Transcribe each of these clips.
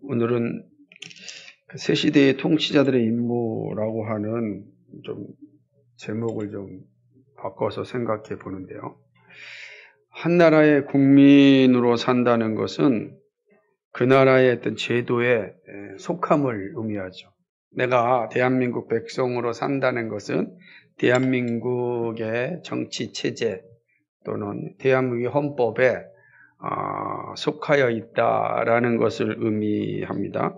오늘은 새 시대의 통치자들의 임무라고 하는 좀 제목을 좀 바꿔서 생각해 보는데요. 한 나라의 국민으로 산다는 것은 그 나라의 어떤 제도에 속함을 의미하죠. 내가 대한민국 백성으로 산다는 것은 대한민국의 정치 체제 또는 대한민국의 헌법에 속하여 있다라는 것을 의미합니다.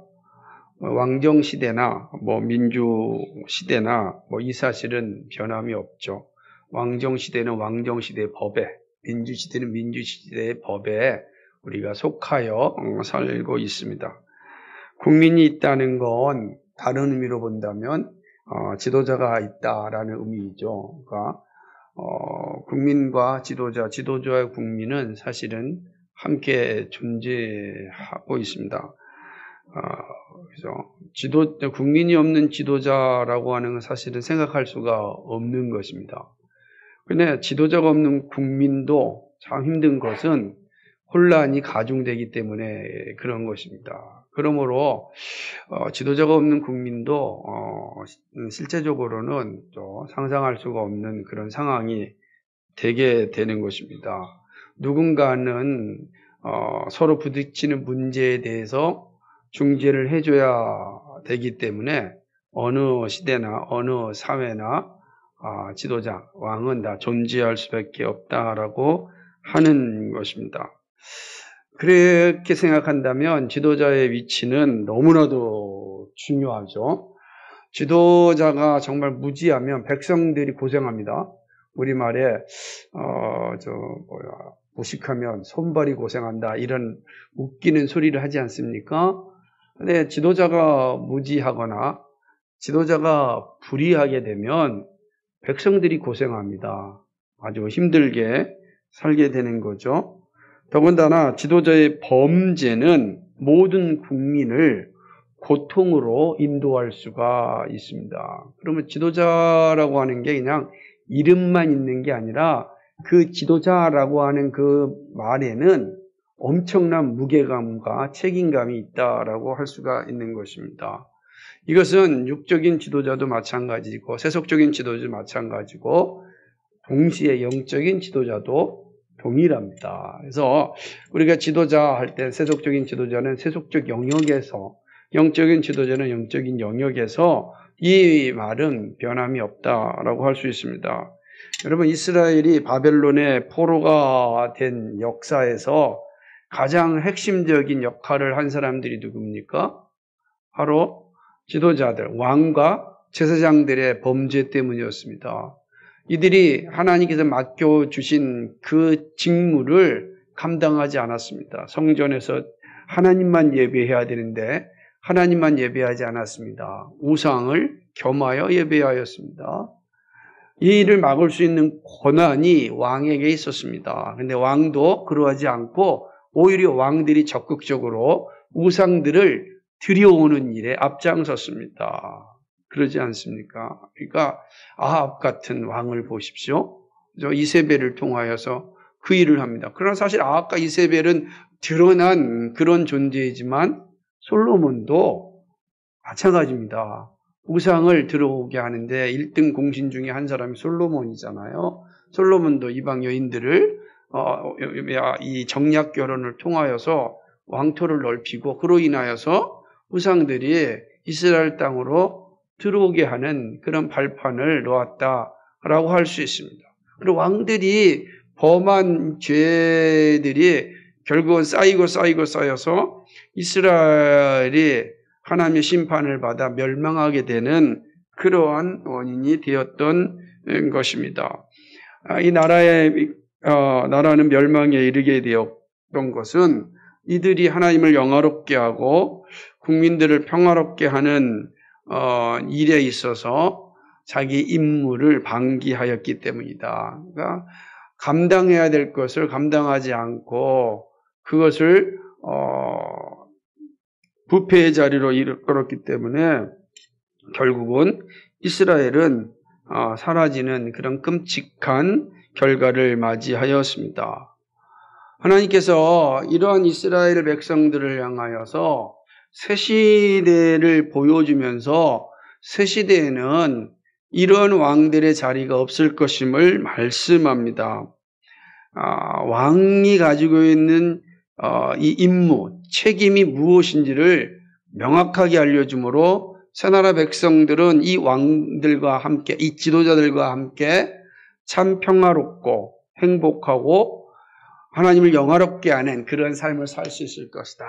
왕정 시대나 민주 시대나 이 사실은 변함이 없죠. 왕정 시대는 왕정 시대의 법에, 민주 시대는 민주 시대의 법에 우리가 속하여 살고 있습니다. 국민이 있다는 건 다른 의미로 본다면 지도자가 있다라는 의미이죠. 그러니까 국민과 지도자와 국민은 사실은 함께 존재하고 있습니다. 그래서 국민이 없는 지도자라고 하는 건 사실은 생각할 수가 없는 것입니다. 그런데 지도자가 없는 국민도 참 힘든 것은 혼란이 가중되기 때문에 그런 것입니다. 그러므로 지도자가 없는 국민도 실제적으로는 또 상상할 수가 없는 그런 상황이 되게 되는 것입니다. 누군가는 서로 부딪히는 문제에 대해서 중재를 해줘야 되기 때문에 어느 시대나 어느 사회나 지도자, 왕은 다 존재할 수밖에 없다라고 하는 것입니다. 그렇게 생각한다면 지도자의 위치는 너무나도 중요하죠. 지도자가 정말 무지하면 백성들이 고생합니다. 우리말에 무식하면 손발이 고생한다 이런 웃기는 소리를 하지 않습니까? 근데 지도자가 무지하거나 지도자가 불의하게 되면 백성들이 고생합니다. 아주 힘들게 살게 되는 거죠. 더군다나 지도자의 범죄는 모든 국민을 고통으로 인도할 수가 있습니다. 그러면 지도자라고 하는 게 그냥 이름만 있는 게 아니라 그 지도자라고 하는 그 말에는 엄청난 무게감과 책임감이 있다라고 할 수가 있는 것입니다. 이것은 육적인 지도자도 마찬가지고 세속적인 지도자도 마찬가지고 동시에 영적인 지도자도 동일합니다. 그래서 우리가 지도자 할 때 세속적인 지도자는 세속적 영역에서 영적인 지도자는 영적인 영역에서 이 말은 변함이 없다라고 할 수 있습니다. 여러분 이스라엘이 바벨론의 포로가 된 역사에서 가장 핵심적인 역할을 한 사람들이 누굽니까? 바로 지도자들, 왕과 제사장들의 범죄 때문이었습니다. 이들이 하나님께서 맡겨주신 그 직무를 감당하지 않았습니다. 성전에서 하나님만 예배해야 되는데 하나님만 예배하지 않았습니다. 우상을 겸하여 예배하였습니다. 이 일을 막을 수 있는 권한이 왕에게 있었습니다. 그런데 왕도 그러하지 않고 오히려 왕들이 적극적으로 우상들을 들여오는 일에 앞장섰습니다. 그러지 않습니까? 그러니까 아합 같은 왕을 보십시오. 이세벨을 통하여서 그 일을 합니다. 그러나 사실 아합과 이세벨은 드러난 그런 존재이지만 솔로몬도 마찬가지입니다. 우상을 들어오게 하는데 1등 공신 중에 한 사람이 솔로몬이잖아요. 솔로몬도 이방 여인들을 이 정략 결혼을 통하여서 왕토를 넓히고 그로 인하여서 우상들이 이스라엘 땅으로 들어오게 하는 그런 발판을 놓았다라고 할 수 있습니다. 그리고 왕들이 범한 죄들이 결국은 쌓여서 이스라엘이 하나님의 심판을 받아 멸망하게 되는 그러한 원인이 되었던 것입니다. 이 나라는 멸망에 이르게 되었던 것은 이들이 하나님을 영화롭게 하고 국민들을 평화롭게 하는 일에 있어서 자기 임무를 방기하였기 때문이다. 그러니까 감당해야 될 것을 감당하지 않고 그것을 부패의 자리로 이끌었기 때문에 결국은 이스라엘은 사라지는 그런 끔찍한 결과를 맞이하였습니다. 하나님께서 이러한 이스라엘 백성들을 향하여서 새 시대를 보여주면서 새 시대에는 이런 왕들의 자리가 없을 것임을 말씀합니다. 왕이 가지고 있는 이 임무, 책임이 무엇인지를 명확하게 알려주므로 새나라 백성들은 이 왕들과 함께, 이 지도자들과 함께 참 평화롭고 행복하고 하나님을 영화롭게 하는 그런 삶을 살 수 있을 것이다.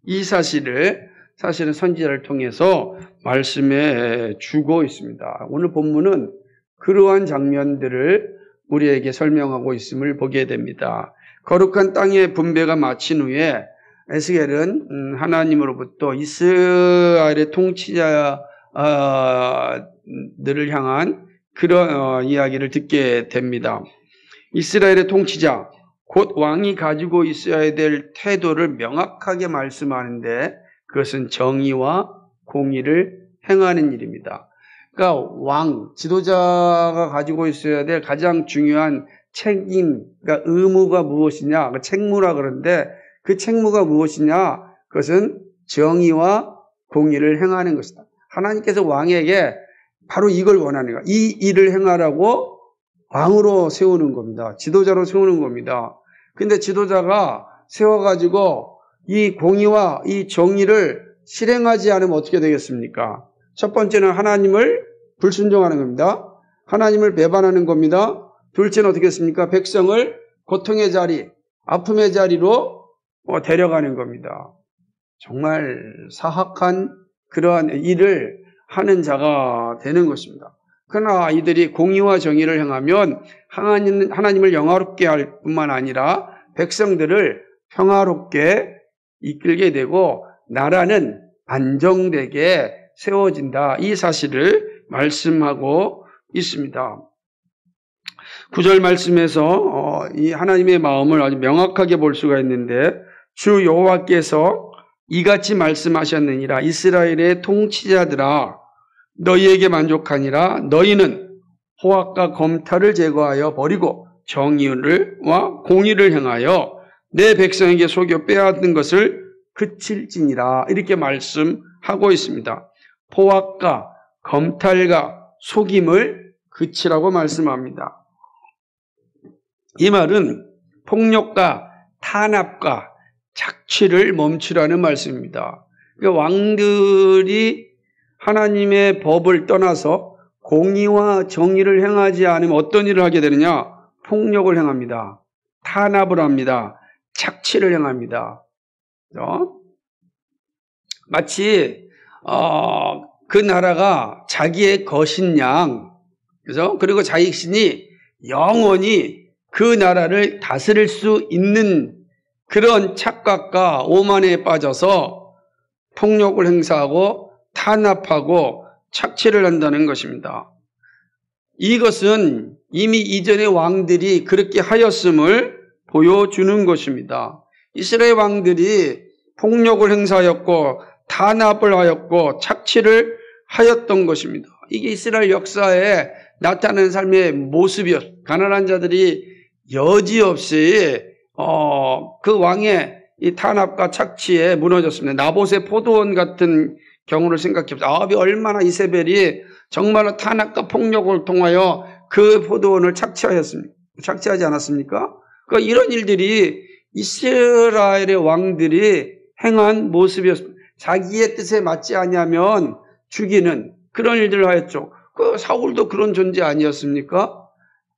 이 사실은 선지자를 통해서 말씀해 주고 있습니다. 오늘 본문은 그러한 장면들을 우리에게 설명하고 있음을 보게 됩니다. 거룩한 땅의 분배가 마친 후에 에스겔은 하나님으로부터 이스라엘의 통치자들을 향한 그런 이야기를 듣게 됩니다. 이스라엘의 통치자, 곧 왕이 가지고 있어야 될 태도를 명확하게 말씀하는데 그것은 정의와 공의를 행하는 일입니다. 그러니까 왕, 지도자가 가지고 있어야 될 가장 중요한 책임, 그러니까 의무가 무엇이냐, 책무라 그러는데 그 책무가 무엇이냐, 그것은 정의와 공의를 행하는 것이다. 하나님께서 왕에게 바로 이걸 원하는 거야. 이 일을 행하라고 왕으로 세우는 겁니다. 지도자로 세우는 겁니다. 근데 지도자가 세워가지고 이 공의와 이 정의를 실행하지 않으면 어떻게 되겠습니까? 첫 번째는 하나님을 불순종하는 겁니다. 하나님을 배반하는 겁니다. 둘째는 어떻게 했습니까? 백성을 고통의 자리, 아픔의 자리로 데려가는 겁니다. 정말 사악한 그러한 일을 하는 자가 되는 것입니다. 그러나 이들이 공의와 정의를 행하면 하나님을 영화롭게 할 뿐만 아니라 백성들을 평화롭게 이끌게 되고 나라는 안정되게 세워진다. 이 사실을 말씀하고 있습니다. 9절 말씀에서 이 하나님의 마음을 아주 명확하게 볼 수가 있는데 주 여호와께서 이같이 말씀하셨느니라. 이스라엘의 통치자들아 너희에게 만족하니라. 너희는 호악과 검탈을 제거하여 버리고 정의와 공의를 행하여 내 백성에게 속여 빼앗은 것을 그칠지니라. 이렇게 말씀하고 있습니다. 포악과 검탈과 속임을 그치라고 말씀합니다. 이 말은 폭력과 탄압과 착취를 멈추라는 말씀입니다. 그러니까 왕들이 하나님의 법을 떠나서 공의와 정의를 행하지 않으면 어떤 일을 하게 되느냐? 폭력을 행합니다. 탄압을 합니다. 착취를 행합니다. 마치 그 나라가 자기의 것인 양, 그죠? 그리고 자신이 영원히 그 나라를 다스릴 수 있는 그런 착각과 오만에 빠져서 폭력을 행사하고 탄압하고 착취를 한다는 것입니다. 이것은 이미 이전의 왕들이 그렇게 하였음을 보여주는 것입니다. 이스라엘 왕들이 폭력을 행사하였고 탄압을 하였고 착취를 하였던 것입니다. 이게 이스라엘 역사에 나타나는 삶의 모습이었어요. 가난한 자들이 여지없이 그 왕의 이 탄압과 착취에 무너졌습니다. 나봇의 포도원 같은 경우를 생각해보세요. 아합이 얼마나 이세벨이 정말로 탄압과 폭력을 통하여 그 포도원을 착취하지 않았습니까? 그러니까 이런 일들이 이스라엘의 왕들이 행한 모습이었습니다. 자기의 뜻에 맞지 아니하면 죽이는 그런 일들을 하였죠. 그 사울도 그런 존재 아니었습니까?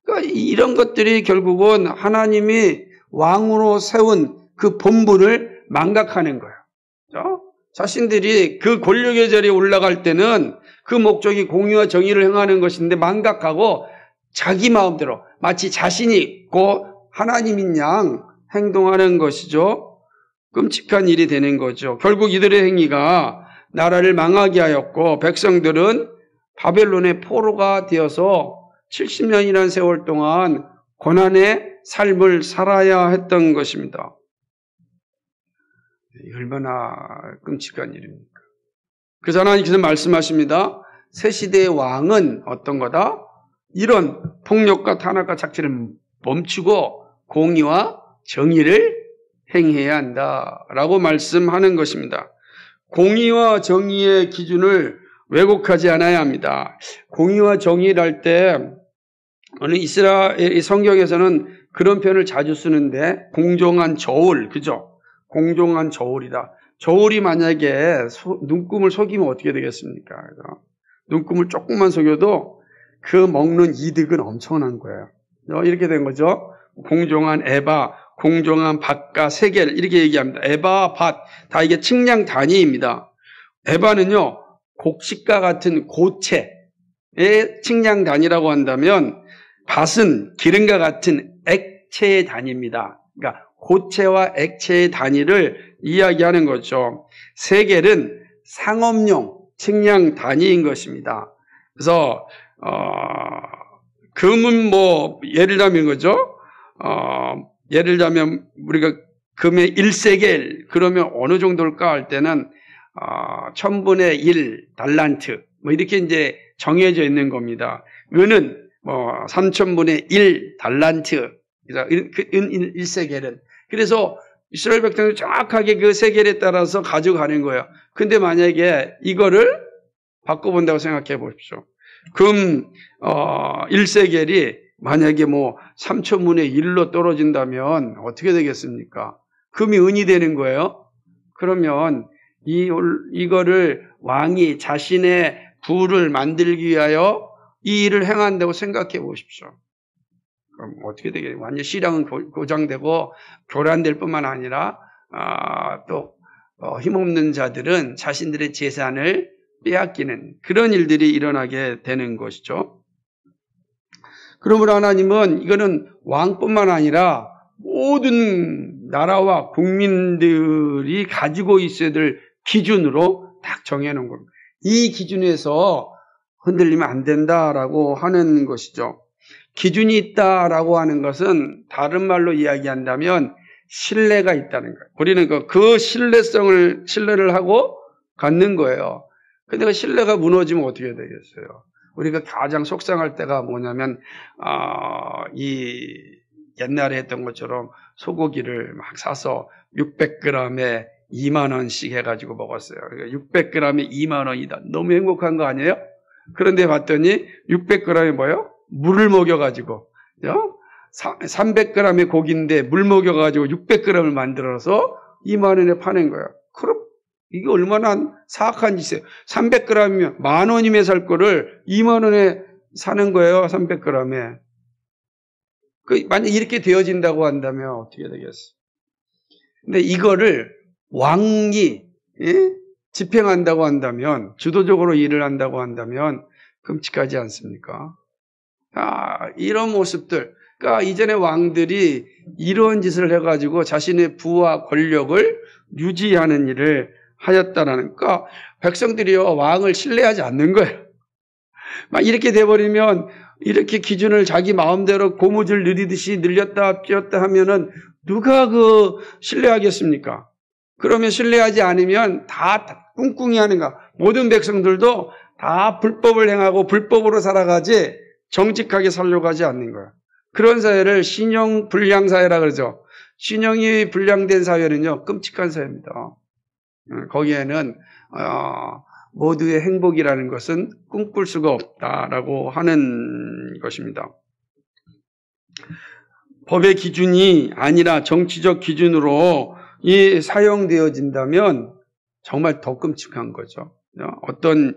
그러니까 이런 것들이 결국은 하나님이 왕으로 세운 그 본분을 망각하는 거예요. 자신들이 그 권력의 자리에 올라갈 때는 그 목적이 공의와 정의를 행하는 것인데 망각하고 자기 마음대로 마치 자신이 있고 하나님인 양 행동하는 것이죠. 끔찍한 일이 되는 거죠. 결국 이들의 행위가 나라를 망하게 하였고 백성들은 바벨론의 포로가 되어서 70년이라는 세월 동안 고난의 삶을 살아야 했던 것입니다. 얼마나 끔찍한 일입니까? 그래서 하나님께서 말씀하십니다. 새 시대의 왕은 어떤 거다? 이런 폭력과 탄압과 착취를 멈추고 공의와 정의를 행해야 한다라고 말씀하는 것입니다. 공의와 정의의 기준을 왜곡하지 않아야 합니다. 공의와 정의를 할 때 어느 이스라엘 성경에서는 그런 표현을 자주 쓰는데 공정한 저울, 그죠? 공정한 저울이다. 저울이 만약에 눈금을 속이면 어떻게 되겠습니까? 눈금을 조금만 속여도 그 먹는 이득은 엄청난 거예요. 이렇게 된 거죠. 공정한 에바, 공정한 밭과 세겔 이렇게 얘기합니다. 에바와 밭, 다 이게 측량 단위입니다. 에바는요, 곡식과 같은 고체의 측량 단위라고 한다면 밭은 기름과 같은 액체의 단위입니다. 그러니까 고체와 액체의 단위를 이야기하는 거죠. 세겔은 상업용 측량 단위인 것입니다. 그래서 금은 뭐 예를 들면 거죠. 예를 들면 우리가 금의 1세겔 그러면 어느 정도일까 할 때는 1000분의 1 달란트 뭐 이렇게 이제 정해져 있는 겁니다. 은은 뭐 3000분의 1 달란트 그 1세겔은 그래서 이스라엘 백성이 정확하게 그 세겔에 따라서 가져가는 거예요. 근데 만약에 이거를 바꿔본다고 생각해 보십시오. 금 1세겔이 만약에 뭐 3000분의 1로 떨어진다면 어떻게 되겠습니까? 금이 은이 되는 거예요. 그러면 이거를 왕이 자신의 부를 만들기 위하여 이 일을 행한다고 생각해 보십시오. 그럼 어떻게 되겠어요? 완전 시량은 고장되고 교란될 뿐만 아니라 또 힘없는 자들은 자신들의 재산을 빼앗기는 그런 일들이 일어나게 되는 것이죠. 그러므로 하나님은 이거는 왕뿐만 아니라 모든 나라와 국민들이 가지고 있어야 될 기준으로 딱 정해놓은 겁니다. 이 기준에서 흔들리면 안 된다라고 하는 것이죠. 기준이 있다라고 하는 것은 다른 말로 이야기한다면 신뢰가 있다는 거예요. 우리는 그 신뢰를 하고 갖는 거예요. 근데 그 신뢰가 무너지면 어떻게 되겠어요? 우리가 가장 속상할 때가 뭐냐면 이 옛날에 했던 것처럼 소고기를 막 사서 600g에 2만 원씩 해가지고 먹었어요. 그러니까 600g에 2만 원이다. 너무 행복한 거 아니에요? 그런데 봤더니 600g에 뭐요? 물을 먹여가지고 300g의 고기인데 물 먹여가지고 600g을 만들어서 2만 원에 파는 거예요. 그럼 이게 얼마나 사악한 짓이에요. 300g이면 10,000원이면 살 거를 2만 원에 사는 거예요. 300g에. 만약 이렇게 되어진다고 한다면 어떻게 되겠어요? 근데 이거를 왕이 집행한다고 한다면, 주도적으로 일을 한다고 한다면 끔찍하지 않습니까? 이런 모습들. 그러니까 이전에 왕들이 이런 짓을 해가지고 자신의 부와 권력을 유지하는 일을 하였다라는. 그러니까 백성들이요 왕을 신뢰하지 않는 거예요. 막 이렇게 돼버리면 이렇게 기준을 자기 마음대로 고무줄 늘리듯이 늘렸다 띄었다 하면은 누가 신뢰하겠습니까? 그러면 신뢰하지 않으면 다 꿍꿍이 하는가. 모든 백성들도 다 불법을 행하고 불법으로 살아가지 정직하게 살려고 하지 않는 거야. 그런 사회를 신용 불량 사회라 그러죠. 신용이 불량된 사회는요 끔찍한 사회입니다. 거기에는 모두의 행복이라는 것은 꿈꿀 수가 없다라고 하는 것입니다. 법의 기준이 아니라 정치적 기준으로 사용되어진다면 정말 더 끔찍한 거죠. 어떤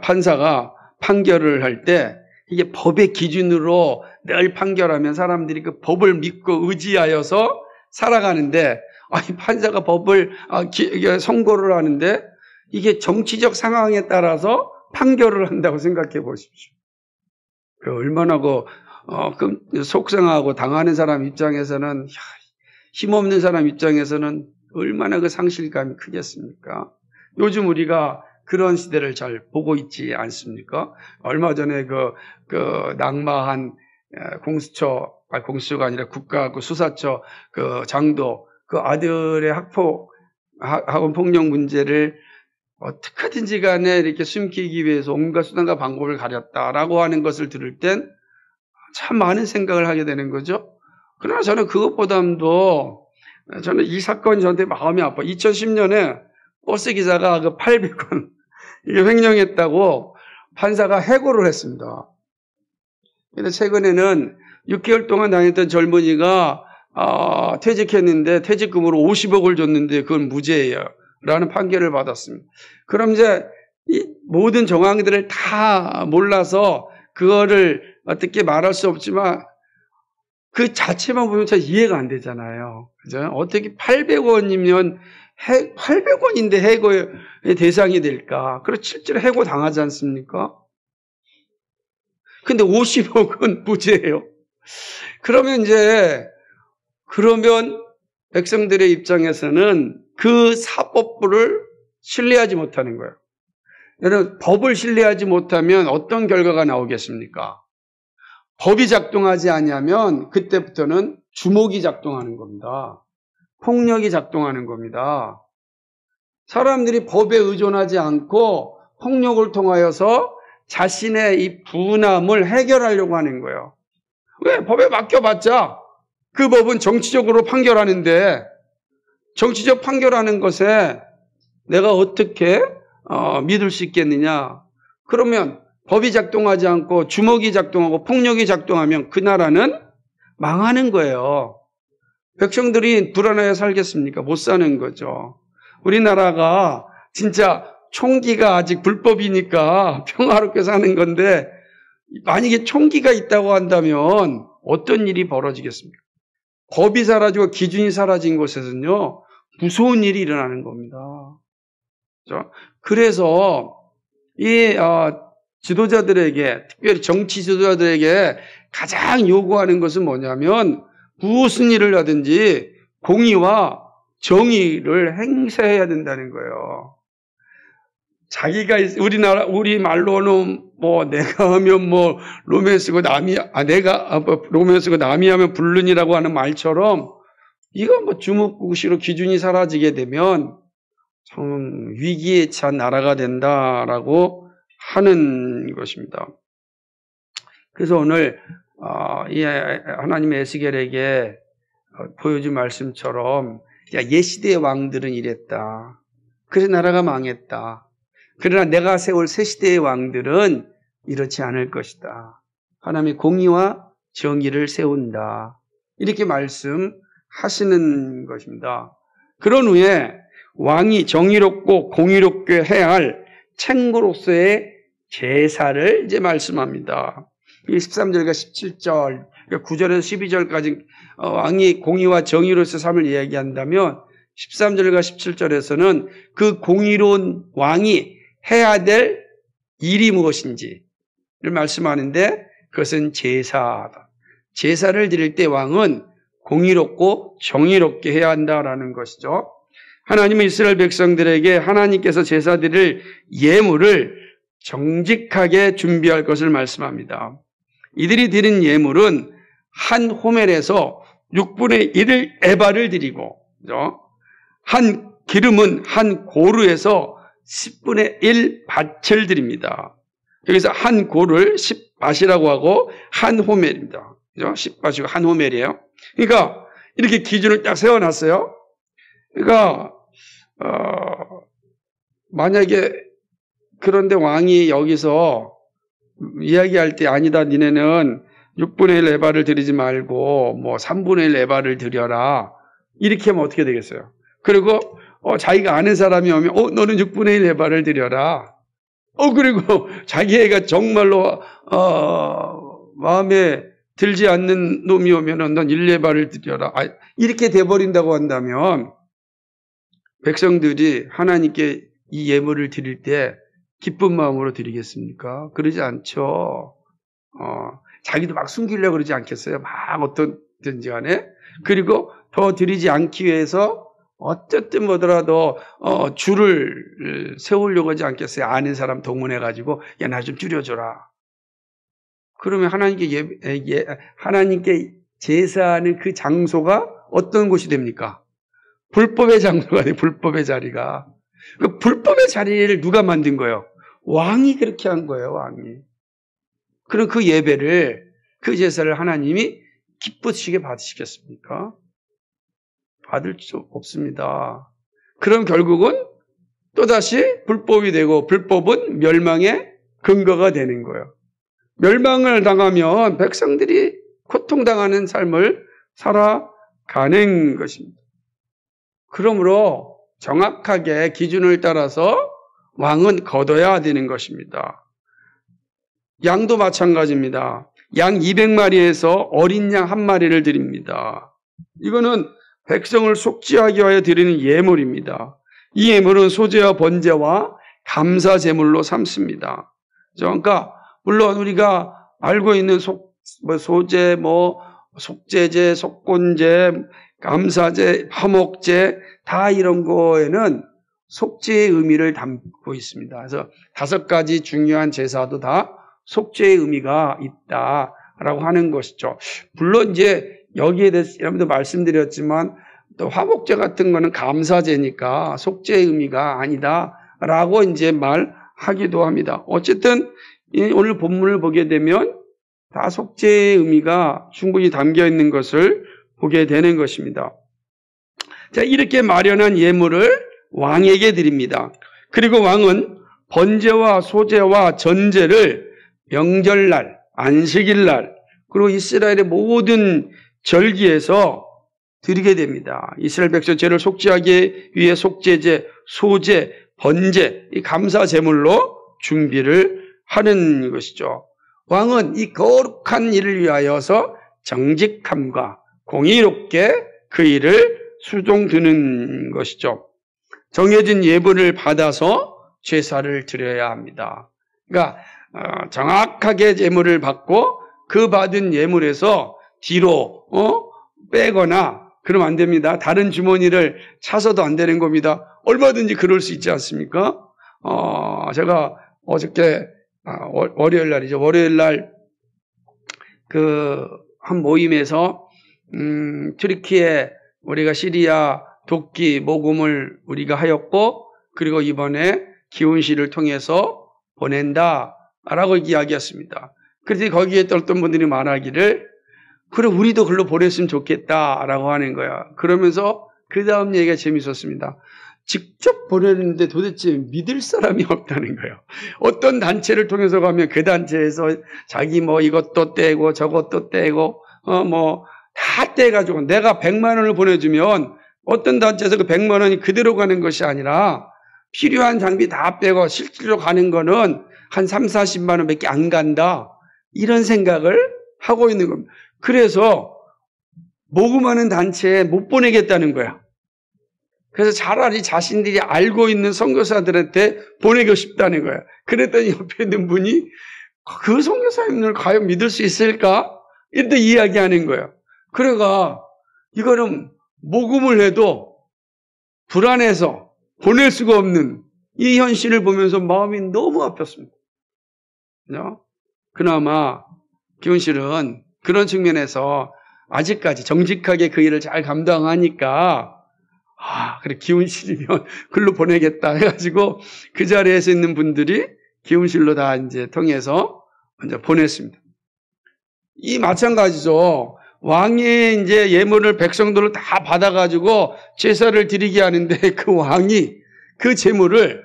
판사가 판결을 할 때 이게 법의 기준으로 늘 판결하면 사람들이 그 법을 믿고 의지하여서 살아가는데 이 판사가 법을 선고를 하는데 이게 정치적 상황에 따라서 판결을 한다고 생각해 보십시오. 얼마나 속상하고 당하는 사람 입장에서는 힘없는 사람 입장에서는 얼마나 상실감이 크겠습니까? 요즘 우리가 그런 시대를 잘 보고 있지 않습니까? 얼마 전에 낙마한 공수처가 아니라 국가수사처 장도 아들의 학원 폭력 문제를 어떻게든지 간에 이렇게 숨기기 위해서 온갖 수단과 방법을 가렸다라고 하는 것을 들을 땐 참 많은 생각을 하게 되는 거죠. 그러나 저는 그것보다도 저는 이 사건이 저한테 마음이 아파. 2010년에 버스 기사가 그 800원 이게 횡령했다고 판사가 해고를 했습니다. 근데 최근에는 6개월 동안 다녔던 젊은이가 퇴직했는데 퇴직금으로 50억을 줬는데 그건 무죄예요. 라는 판결을 받았습니다. 그럼 이제 이 모든 정황들을 다 몰라서 그거를 어떻게 말할 수 없지만 그 자체만 보면 잘 이해가 안 되잖아요. 그죠? 어떻게 800원이면 800원인데 해고의 대상이 될까? 그리고 실제로 해고 당하지 않습니까? 근데 50억은 무죄예요. 그러면 백성들의 입장에서는 그 사법부를 신뢰하지 못하는 거예요. 여러분, 법을 신뢰하지 못하면 어떤 결과가 나오겠습니까? 법이 작동하지 않으면 그때부터는 주목이 작동하는 겁니다. 폭력이 작동하는 겁니다. 사람들이 법에 의존하지 않고 폭력을 통하여서 자신의 이 분함을 해결하려고 하는 거예요. 왜? 법에 맡겨봤자 그 법은 정치적으로 판결하는데 정치적 판결하는 것에 내가 어떻게 믿을 수 있겠느냐? 그러면 법이 작동하지 않고 주먹이 작동하고 폭력이 작동하면 그 나라는 망하는 거예요. 백성들이 불안하여 살겠습니까? 못 사는 거죠. 우리나라가 진짜 총기가 아직 불법이니까 평화롭게 사는 건데 만약에 총기가 있다고 한다면 어떤 일이 벌어지겠습니까? 법이 사라지고 기준이 사라진 곳에서는요, 무서운 일이 일어나는 겁니다. 그래서 이 지도자들에게, 특별히 정치 지도자들에게 가장 요구하는 것은 뭐냐면 무슨 일을 하든지 공의와 정의를 행사해야 된다는 거예요. 자기가 우리 말로는 내가 하면 로맨스고 남이 로맨스고 남이 하면 불륜이라고 하는 말처럼 이거 주먹구시로 기준이 사라지게 되면 참 위기에 찬 나라가 된다라고 하는 것입니다. 그래서 오늘 이 하나님의 에스겔에게 보여준 말씀처럼 옛시대의 왕들은 이랬다. 그래서 나라가 망했다. 그러나 내가 세울 새 시대의 왕들은 이렇지 않을 것이다. 하나님의 공의와 정의를 세운다. 이렇게 말씀하시는 것입니다. 그런 후에 왕이 정의롭고 공의롭게 해야 할 책무로서의 제사를 이제 말씀합니다. 13절과 17절, 9절에서 12절까지 왕이 공의와 정의로서의 삶을 이야기한다면 13절과 17절에서는 그 공의로운 왕이 해야 될 일이 무엇인지를 말씀하는데 그것은 제사다. 제사를 드릴 때 왕은 공의롭고 정의롭게 해야 한다라는 것이죠. 하나님은 이스라엘 백성들에게 하나님께서 제사 드릴 예물을 정직하게 준비할 것을 말씀합니다. 이들이 드린 예물은 한 호멜에서 6분의 1을 에바를 드리고, 한 기름은 한 고루에서 10분의 1 밭을 드립니다. 여기서 한 고를 10밭이라고 하고 한 호멜입니다. 10밭이고 한 호멜이에요. 그러니까 이렇게 기준을 딱 세워놨어요. 그러니까 만약에 그런데 왕이 여기서 이야기할 때 아니다, 니네는 6분의 1 에바를 드리지 말고 3분의 1 에바를 드려라. 이렇게 하면 어떻게 되겠어요? 그리고 자기가 아는 사람이 오면 너는 6분의 1 에바를 드려라. 그리고 자기 애가 정말로 마음에 들지 않는 놈이 오면은 넌 1에바를 드려라. 이렇게 돼버린다고 한다면 백성들이 하나님께 이 예물을 드릴 때 기쁜 마음으로 드리겠습니까? 그러지 않죠. 자기도 막 숨기려고 그러지 않겠어요? 막 어떤든지 간에. 그리고 더 드리지 않기 위해서 어쨌든 뭐더라도 줄을 세우려고 하지 않겠어요? 아는 사람 동원해가지고 야, 나 좀 줄여줘라. 그러면 하나님께 제사하는 그 장소가 어떤 곳이 됩니까? 불법의 장소가 돼요. 불법의 자리가. 그 불법의 자리를 누가 만든 거예요? 왕이 그렇게 한 거예요. 왕이. 그럼 그 예배를, 그 제사를 하나님이 기쁘시게 받으시겠습니까? 받을 수 없습니다. 그럼 결국은 또다시 불법이 되고 불법은 멸망의 근거가 되는 거예요. 멸망을 당하면 백성들이 고통당하는 삶을 살아가는 것입니다. 그러므로 정확하게 기준을 따라서 왕은 거둬야 되는 것입니다. 양도 마찬가지입니다. 양 200마리에서 어린 양 1마리를 드립니다. 이거는 백성을 속죄하기 위하여 드리는 예물입니다. 이 예물은 소제와 번제와 감사 제물로 삼습니다. 그러니까 물론 우리가 알고 있는 소제, 속죄제, 속건제, 감사제, 화목제 다 이런 거에는 속죄의 의미를 담고 있습니다. 그래서 5가지 중요한 제사도 다 속죄의 의미가 있다라고 하는 것이죠. 물론 이제 여기에 대해서 여러분도 말씀드렸지만 또 화목제 같은 거는 감사제니까 속죄의 의미가 아니다라고 이제 말하기도 합니다. 어쨌든 오늘 본문을 보게 되면 다 속죄의 의미가 충분히 담겨 있는 것을 보게 되는 것입니다. 자, 이렇게 마련한 예물을 왕에게 드립니다. 그리고 왕은 번제와 소제와 전제를 명절날, 안식일날, 그리고 이스라엘의 모든 절기에서 드리게 됩니다. 이스라엘 백성 죄를 속죄하기 위해 속죄제, 소제, 번제, 이 감사 제물로 준비를 하는 것이죠. 왕은 이 거룩한 일을 위하여서 정직함과 공의롭게 그 일을 수종드는 것이죠. 정해진 예물을 받아서 제사를 드려야 합니다. 그러니까 정확하게 예물을 받고 그 받은 예물에서 뒤로 빼거나 그러면 안 됩니다. 다른 주머니를 차서도 안 되는 겁니다. 얼마든지 그럴 수 있지 않습니까? 제가 어저께 월요일 날이죠. 월요일 날 한 모임에서 튀르키예 우리가 시리아 돕기 모금을 우리가 하였고 그리고 이번에 기훈실을 통해서 보낸다라고 이야기했습니다. 그래서 거기에 어떤 분들이 말하기를 그래 우리도 글로 보냈으면 좋겠다라고 하는 거야. 그러면서 그 다음 얘기가 재밌었습니다. 직접 보내는데 도대체 믿을 사람이 없다는 거예요. 어떤 단체를 통해서 가면 그 단체에서 자기 이것도 떼고 저것도 떼고 다 떼가지고 내가 100만 원을 보내주면 어떤 단체에서 그 100만 원이 그대로 가는 것이 아니라 필요한 장비 다 빼고 실제로 가는 거는 한 3, 40만 원밖에 안 간다. 이런 생각을 하고 있는 겁니다. 그래서 모금하는 단체에 못 보내겠다는 거야. 그래서 차라리 자신들이 알고 있는 선교사들한테 보내고 싶다는 거야. 그랬더니 옆에 있는 분이 그 선교사님을 과연 믿을 수 있을까? 이렇게 이야기하는 거예요. 그래가 이거는 모금을 해도 불안해서 보낼 수가 없는 이 현실을 보면서 마음이 너무 아팠습니다. 그나마 기훈실은 그런 측면에서 아직까지 정직하게 그 일을 잘 감당하니까 그래 기훈실이면 글로 보내겠다 해가지고 그 자리에서 있는 분들이 기훈실로 다 이제 통해서 먼저 보냈습니다. 이 마찬가지죠. 왕이 이제 예물을 백성들을 다 받아가지고 제사를 드리게 하는데 그 왕이 그 제물을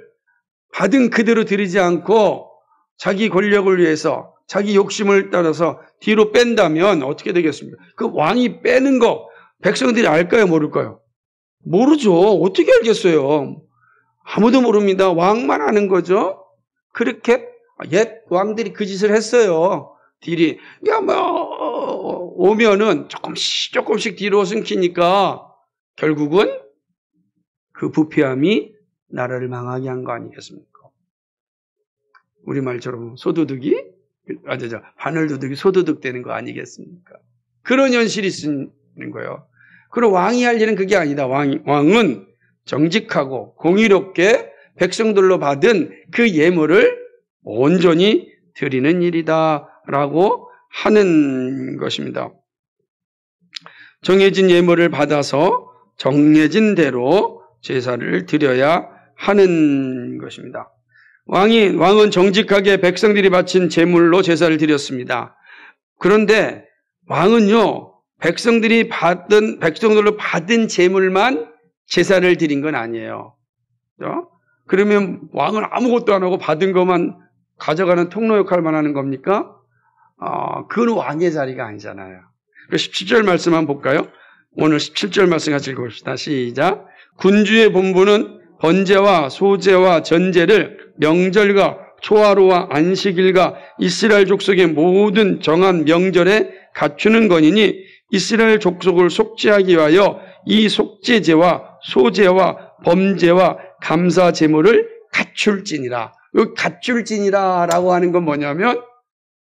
받은 그대로 드리지 않고 자기 권력을 위해서 자기 욕심을 따라서 뒤로 뺀다면 어떻게 되겠습니까? 그 왕이 빼는 거 백성들이 알까요? 모를까요? 모르죠. 어떻게 알겠어요? 아무도 모릅니다. 왕만 아는 거죠. 그렇게 옛 왕들이 그 짓을 했어요. 딜이 오면은 조금씩 뒤로 숨기니까 결국은 그 부패함이 나라를 망하게 한 거 아니겠습니까? 우리말처럼 소도둑이 바늘도둑이 소도둑 되는 거 아니겠습니까? 그런 현실이 있는 거예요. 그리고 왕이 할 일은 그게 아니다. 왕은 정직하고 공의롭게 백성들로 받은 그 예물을 온전히 드리는 일이다라고 하는 것입니다. 정해진 예물을 받아서 정해진 대로 제사를 드려야 하는 것입니다. 왕은 정직하게 백성들이 바친 제물로 제사를 드렸습니다. 그런데 왕은요, 백성들로 받은 제물만 제사를 드린 건 아니에요. 그렇죠? 그러면 왕은 아무것도 안 하고 받은 것만 가져가는 통로 역할만 하는 겁니까? 그건 왕의 자리가 아니잖아요. 17절 말씀 한번 볼까요? 오늘 17절 말씀 같이 읽어봅시다. 시작. 군주의 본분은 번제와 소제와 전제를 명절과 초하루와 안식일과 이스라엘 족속의 모든 정한 명절에 갖추는 것이니 이스라엘 족속을 속죄하기 위하여 이 속죄제와 소제와 범제와 감사 제물을 갖출지니라. 이 갖출지니라라고 하는 건 뭐냐면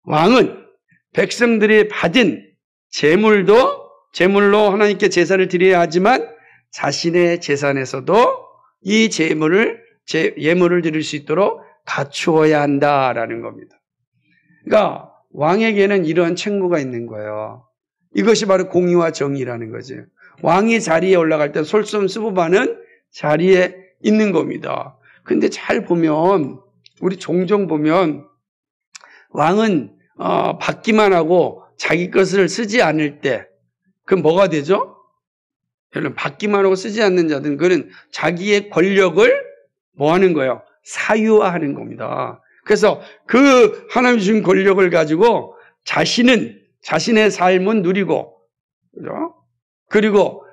왕은 백성들이 받은 제물로 하나님께 제사를 드려야 하지만 자신의 재산에서도 이 예물을 드릴 수 있도록 갖추어야 한다라는 겁니다. 그러니까 왕에게는 이러한 책무가 있는 거예요. 이것이 바로 공의와 정의라는 거죠. 왕이 자리에 올라갈 때 솔선수범하는 자리에 있는 겁니다. 근데 잘 보면 우리 종종 보면 왕은 받기만 하고 자기 것을 쓰지 않을 때 그럼 뭐가 되죠? 여러분 받기만 하고 쓰지 않는 자들은 그는 자기의 권력을 뭐 하는 거예요? 사유화하는 겁니다. 그래서 그 하나님 주신 권력을 가지고 자신의 삶은 누리고, 그죠? 그리고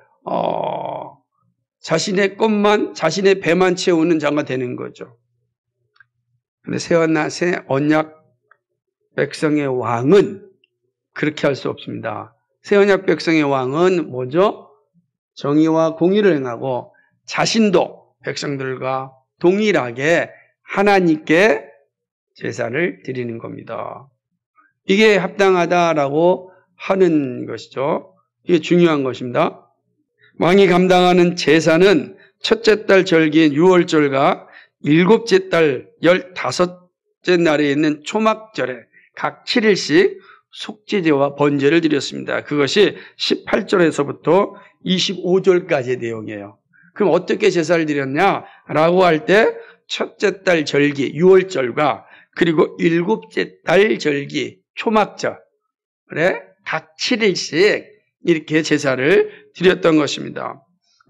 자신의 것만, 자신의 배만 채우는 자가 되는 거죠. 근데 새 언약 백성의 왕은 그렇게 할 수 없습니다. 새 언약 백성의 왕은 뭐죠? 정의와 공의를 행하고 자신도 백성들과 동일하게 하나님께 제사를 드리는 겁니다. 이게 합당하다라고 하는 것이죠. 이게 중요한 것입니다. 왕이 감당하는 제사는 첫째 달 절기인 유월절과 일곱째 달 15째 날에 있는 초막절에 각 7일씩 속죄제와 번제를 드렸습니다. 그것이 18절에서부터 25절까지의 내용이에요. 그럼 어떻게 제사를 드렸냐라고 할 때 첫째 달 절기 유월절과 그리고 일곱째 달 절기 초막절에 각 7일씩 이렇게 제사를 드렸던 것입니다.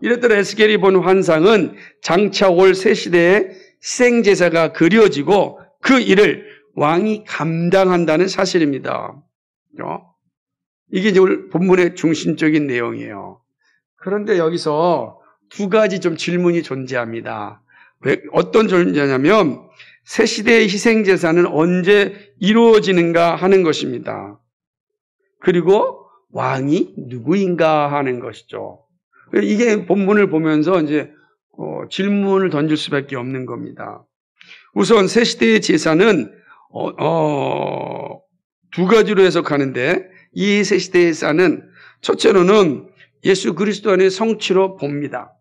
이랬더니 에스겔이 본 환상은 장차 올 새 시대의 희생제사가 그려지고 그 일을 왕이 감당한다는 사실입니다. 이게 이제 오늘 본문의 중심적인 내용이에요. 그런데 여기서 두 가지 좀 질문이 존재합니다. 어떤 존재냐면 새 시대의 희생제사는 언제 이루어지는가 하는 것입니다. 그리고 왕이 누구인가 하는 것이죠. 이게 본문을 보면서 이제 질문을 던질 수밖에 없는 겁니다. 우선 새 시대의 제사는 두 가지로 해석하는데 이 새 시대의 제사는 첫째로는 예수 그리스도 안의 성취로 봅니다.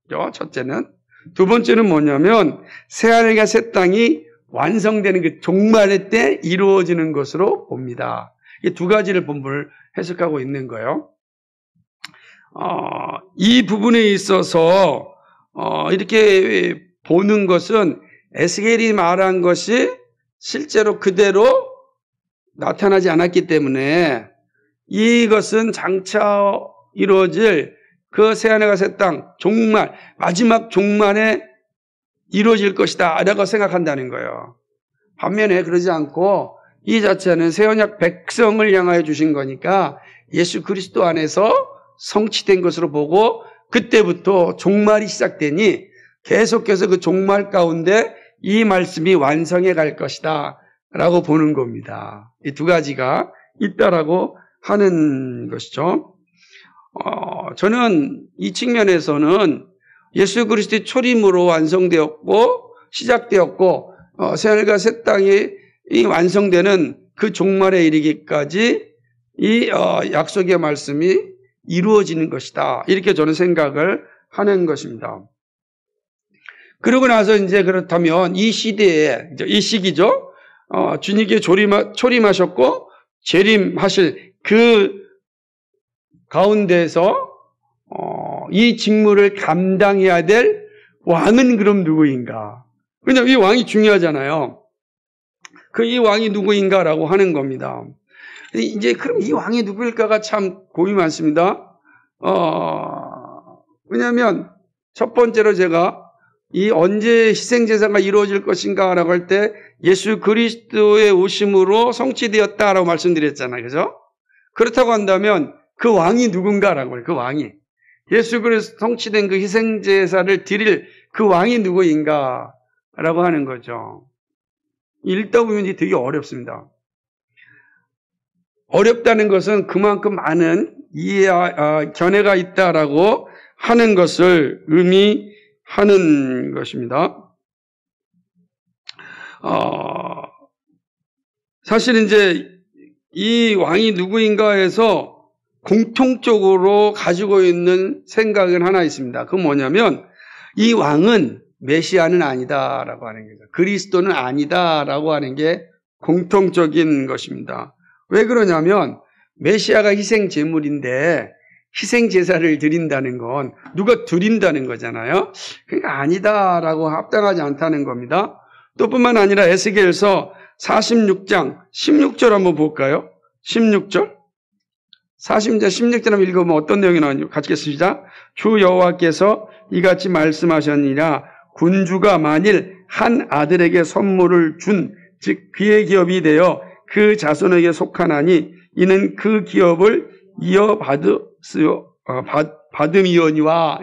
첫째는. 두 번째는 뭐냐면 새하늘과 새 땅이 완성되는 그 종말의 때 이루어지는 것으로 봅니다. 이 두 가지를 본문을 해석하고 있는 거예요. 이 부분에 있어서 이렇게 보는 것은 에스겔이 말한 것이 실제로 그대로 나타나지 않았기 때문에 이것은 장차 이루어질 그 새하늘과 새 땅 종말, 마지막 종말에 이루어질 것이다 라고 생각한다는 거예요. 반면에 그러지 않고 이 자체는 새 언약 백성을 향하여 주신 거니까 예수 그리스도 안에서 성취된 것으로 보고 그때부터 종말이 시작되니 계속해서 그 종말 가운데 이 말씀이 완성해 갈 것이다 라고 보는 겁니다. 이 두 가지가 있다라고 하는 것이죠. 저는 이 측면에서는 예수 그리스도의 초림으로 완성되었고 시작되었고 새하늘과 새 땅이 완성되는 그 종말에 이르기까지 이 약속의 말씀이 이루어지는 것이다. 이렇게 저는 생각을 하는 것입니다. 그러고 나서 이제 그렇다면 이 시대에 이 시기죠. 주님께 초림하셨고 재림하실 그 가운데서 이 직무를 감당해야 될 왕은 그럼 누구인가? 왜냐하면 이 왕이 중요하잖아요. 이 왕이 누구인가라고 하는 겁니다. 이제 그럼 이 왕이 누구일까가 참 고민이 많습니다. 왜냐하면 첫 번째로 제가 이 언제 희생제사가 이루어질 것인가라고 할 때 예수 그리스도의 오심으로 성취되었다라고 말씀드렸잖아요. 그죠? 그렇다고 한다면 그 왕이 누군가라고 해요. 그 왕이. 예수 그리스도 성취된 그 희생제사를 드릴 그 왕이 누구인가라고 하는 거죠. 읽다 보면 되게 어렵습니다. 어렵다는 것은 그만큼 많은 견해가 있다라고 하는 것을 의미하는 것입니다. 사실 이제 이 왕이 누구인가에서 공통적으로 가지고 있는 생각은 하나 있습니다. 그건 뭐냐면 이 왕은 메시아는 아니다라고 하는 거죠. 그리스도는 아니다라고 하는 게 공통적인 것입니다. 왜 그러냐면 메시아가 희생 제물인데 희생 제사를 드린다는 건 누가 드린다는 거잖아요. 그러니까 아니다라고 합당하지 않다는 겁니다. 또 뿐만 아니라 에스겔서 46장 16절 한번 볼까요? 16절 40절 16절 한번 읽어보면 어떤 내용이 나오는지 같이 읽겠습니다. 주 여호와께서 이같이 말씀하셨느니라. 군주가 만일 한 아들에게 선물을 준 즉 그의 기업이 되어 그 자손에게 속하나니 이는 그 기업을 받음이오니와.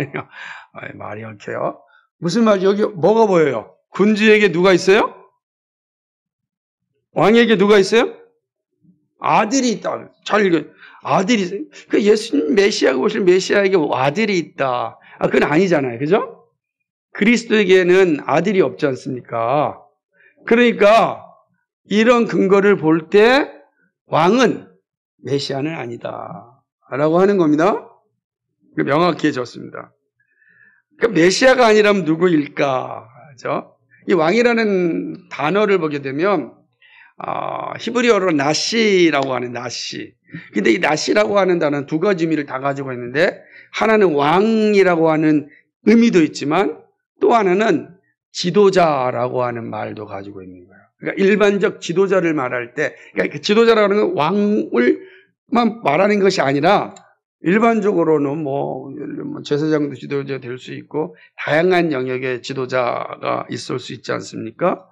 말이 얽혀요. 무슨 말이죠? 여기 뭐가 보여요? 군주에게 누가 있어요? 왕에게 누가 있어요? 아들이 있다. 잘 읽어요. 아들이 있어요. 그 예수님 메시아가 오실 메시아에게 아들이 있다. 그건 아니잖아요. 그죠? 그리스도에게는 아들이 없지 않습니까? 그러니까 이런 근거를 볼 때 왕은 메시아는 아니다 라고 하는 겁니다. 명확해졌습니다. 그러니까 메시아가 아니라면 누구일까? 그죠? 이 왕이라는 단어를 보게 되면 히브리어로 나시라고 하는 나시. 근데 이 나시라고 하는 단어는 두 가지 의미를 다 가지고 있는데 하나는 왕이라고 하는 의미도 있지만 또 하나는 지도자라고 하는 말도 가지고 있는 거예요. 그러니까 일반적 지도자를 말할 때, 그러니까 지도자라는 건 왕을만 말하는 것이 아니라 일반적으로는 제사장도 지도자 될 수 있고 다양한 영역의 지도자가 있을 수 있지 않습니까?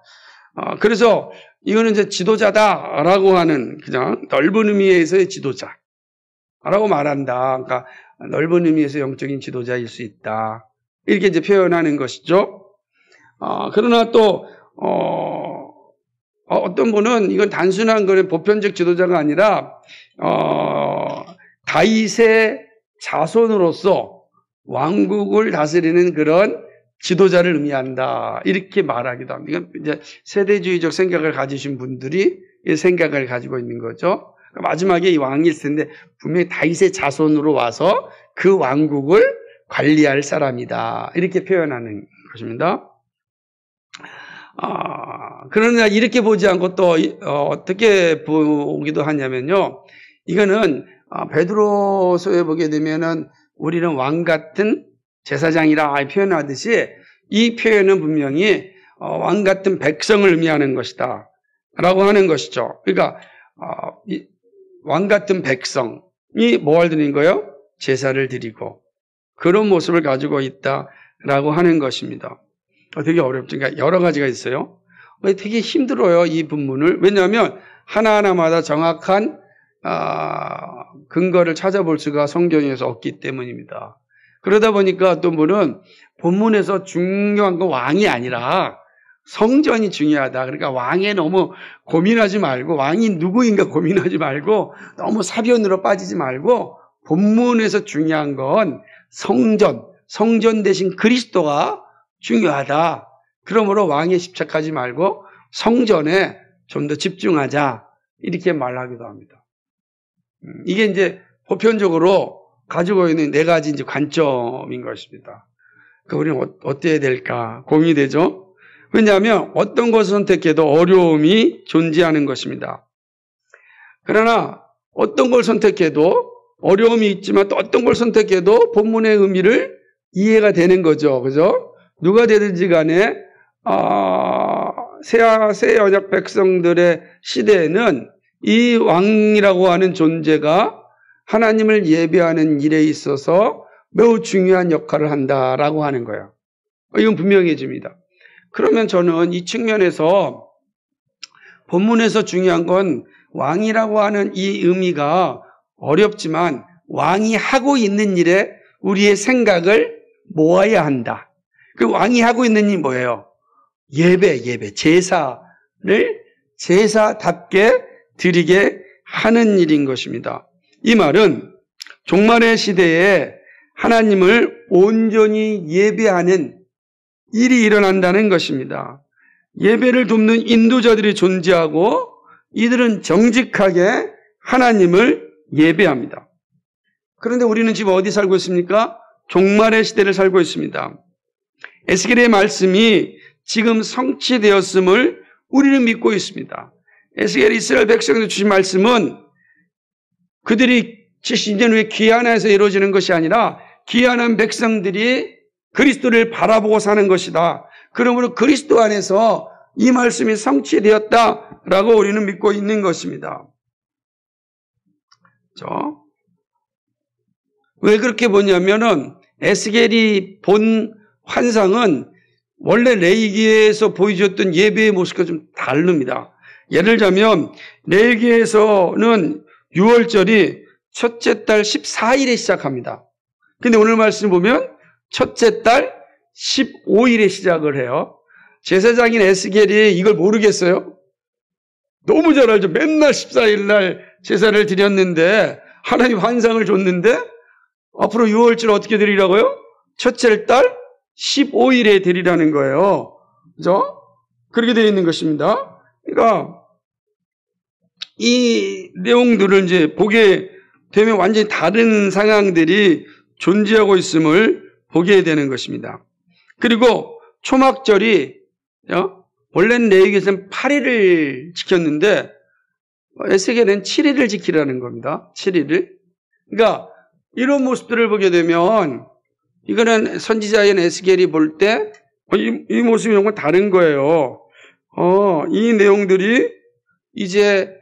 그래서 이거는 이제 지도자다라고 하는 그냥 넓은 의미에서의 지도자라고 말한다. 그러니까 넓은 의미에서 영적인 지도자일 수 있다. 이렇게 이제 표현하는 것이죠. 그러나 또 어떤 분은 이건 단순한 거는 보편적 지도자가 아니라 다윗의 자손으로서 왕국을 다스리는 그런 지도자를 의미한다. 이렇게 말하기도 합니다. 이건 이제 세대주의적 생각을 가지신 분들이 이 생각을 가지고 있는 거죠. 그러니까 마지막에 이 왕이 있을 텐데 분명히 다윗의 자손으로 와서 그 왕국을 관리할 사람이다. 이렇게 표현하는 것입니다. 그러나 이렇게 보지 않고 또 어떻게 보기도 하냐면요. 이거는 베드로서에 보게 되면은 우리는 왕 같은 제사장이라 표현하듯이 이 표현은 분명히 왕 같은 백성을 의미하는 것이다 라고 하는 것이죠. 그러니까 왕 같은 백성이 뭘 드리는 거예요? 제사를 드리고 그런 모습을 가지고 있다라고 하는 것입니다. 되게 어렵죠. 그러니까 여러 가지가 있어요. 되게 힘들어요, 이 본문을. 왜냐하면 하나하나마다 정확한 근거를 찾아볼 수가 성경에서 없기 때문입니다. 그러다 보니까 어떤 분은 본문에서 중요한 건 왕이 아니라 성전이 중요하다. 그러니까 왕에 너무 고민하지 말고 왕이 누구인가 고민하지 말고 너무 사변으로 빠지지 말고 본문에서 중요한 건 성전 대신 그리스도가 중요하다. 그러므로 왕에 집착하지 말고 성전에 좀 더 집중하자. 이렇게 말하기도 합니다. 이게 이제 보편적으로 가지고 있는 네 가지 이제 관점인 것입니다. 우리는 어때야 될까 고민이 되죠. 왜냐하면 어떤 것을 선택해도 어려움이 존재하는 것입니다. 그러나 어떤 걸 선택해도 어려움이 있지만 또 어떤 걸 선택해도 본문의 의미를 이해가 되는 거죠. 그죠? 누가 되든지 간에 새 언약 백성들의 시대에는 이 왕이라고 하는 존재가 하나님을 예배하는 일에 있어서 매우 중요한 역할을 한다라고 하는 거예요. 이건 분명해집니다. 그러면 저는 이 측면에서 본문에서 중요한 건 왕이라고 하는 이 의미가 어렵지만 왕이 하고 있는 일에 우리의 생각을 모아야 한다. 그 왕이 하고 있는 일이 뭐예요? 예배, 제사를 제사답게 드리게 하는 일인 것입니다. 이 말은 종말의 시대에 하나님을 온전히 예배하는 일이 일어난다는 것입니다. 예배를 돕는 인도자들이 존재하고 이들은 정직하게 하나님을 예배합니다. 그런데 우리는 지금 어디 살고 있습니까? 종말의 시대를 살고 있습니다. 에스겔의 말씀이 지금 성취되었음을 우리는 믿고 있습니다. 에스겔이 이스라엘 백성에게 주신 말씀은 그들이 70년 후에 귀환에서 이루어지는 것이 아니라 귀환한 백성들이 그리스도를 바라보고 사는 것이다. 그러므로 그리스도 안에서 이 말씀이 성취되었다라고 우리는 믿고 있는 것입니다. 왜 그렇게 보냐면은 에스겔이 본 환상은 원래 레위기에서 보여줬던 예배의 모습과 좀 다릅니다. 예를 들자면 레위기에서는 6월절이 첫째 달 14일에 시작합니다. 근데 오늘 말씀 보면 첫째 달 15일에 시작을 해요. 제사장인 에스겔이 이걸 모르겠어요? 너무 잘 알죠. 맨날 14일 날 제사를 드렸는데 하나님 환상을 줬는데 앞으로 6월절 어떻게 드리라고요? 첫째 달 15일에 드리라는 거예요. 그죠? 그렇게 되어 있는 것입니다. 그러니까 이 내용들을 이제 보게 되면 완전히 다른 상황들이 존재하고 있음을 보게 되는 것입니다. 그리고 초막절이 원래는 레위기에서는 8일을 지켰는데 에스겔은 7일을 지키라는 겁니다. 7일을. 그러니까 이런 모습들을 보게 되면 이거는 선지자인 에스겔이 볼 때 이 모습이 정말 다른 거예요. 이 내용들이 이제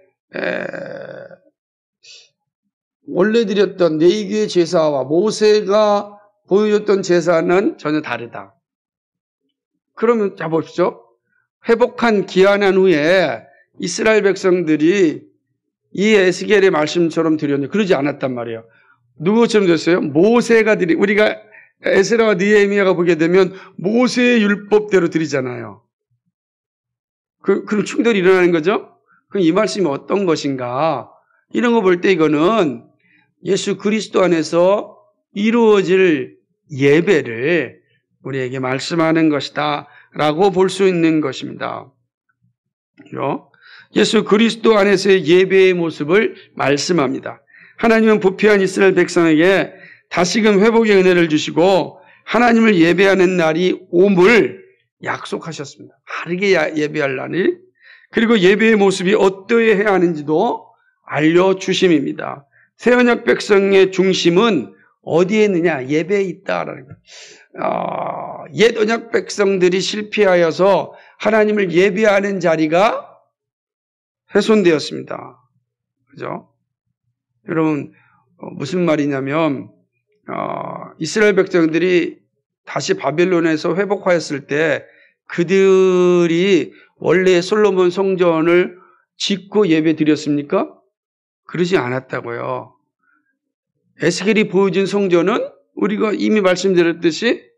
원래 드렸던 레위기의 제사와 모세가 보여줬던 제사는 전혀 다르다. 그러면 자 보십시오. 회복한 귀환한 후에 이스라엘 백성들이 이 에스겔의 말씀처럼 드렸는데 그러지 않았단 말이에요. 누구처럼 됐어요? 모세가 우리가 에스라와 느헤미야가 보게 되면 모세의 율법대로 드리잖아요. 그럼 충돌이 일어나는 거죠? 그럼 이 말씀이 어떤 것인가? 이런 거 볼 때 이거는 예수 그리스도 안에서 이루어질 예배를 우리에게 말씀하는 것이다 라고 볼 수 있는 것입니다. 예수 그리스도 안에서의 예배의 모습을 말씀합니다. 하나님은 부패한 이스라엘 백성에게 다시금 회복의 은혜를 주시고 하나님을 예배하는 날이 옴을 약속하셨습니다. 바르게 예배할 날이. 그리고 예배의 모습이 어떠해야 하는지도 알려주심입니다. 새 언약 백성의 중심은 어디에 있느냐? 예배에 있다라는 거예요. 옛 언약 백성들이 실패하여서 하나님을 예배하는 자리가 훼손되었습니다. 그죠? 여러분, 무슨 말이냐면, 이스라엘 백성들이 다시 바벨론에서 회복하였을 때 그들이 원래 솔로몬 성전을 짓고 예배 드렸습니까? 그러지 않았다고요. 에스겔이 보여준 성전은 우리가 이미 말씀드렸듯이